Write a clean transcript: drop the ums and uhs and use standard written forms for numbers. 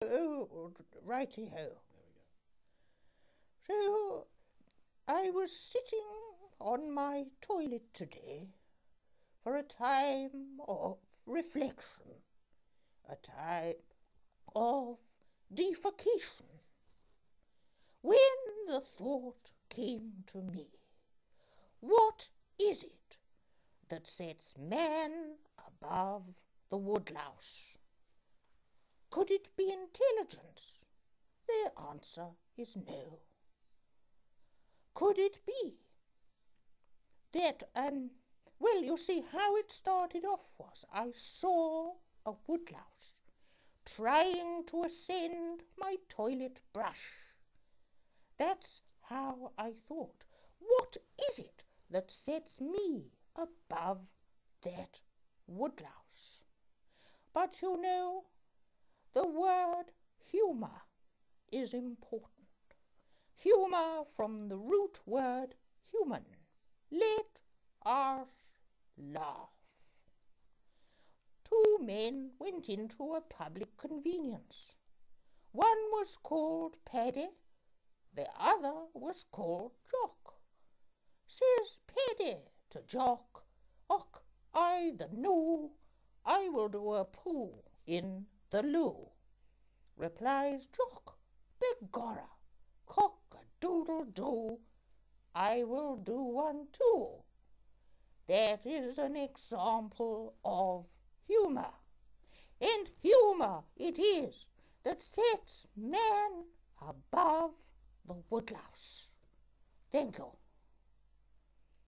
Oh, righty-ho. So, I was sitting on my toilet today for a time of reflection, a time of defecation, when the thought came to me, what is it that sets man above the woodlouse? Could it be intelligence? The answer is no. Could it be that, well, you see, how it started off was I saw a woodlouse trying to ascend my toilet brush. That's how I thought. What is it that sets me above that woodlouse? But you know, the word humour is important. Humour from the root word human. Let us laugh. Two men went into a public convenience. One was called Paddy, the other was called Jock. Says Paddy to Jock, "Och, I the know, I will do a poo in the loo." Replies Jock, "Begorra, cock-a-doodle-doo, I will do one too." That is an example of humour, and humour it is that sets man above the woodlouse. Thank you.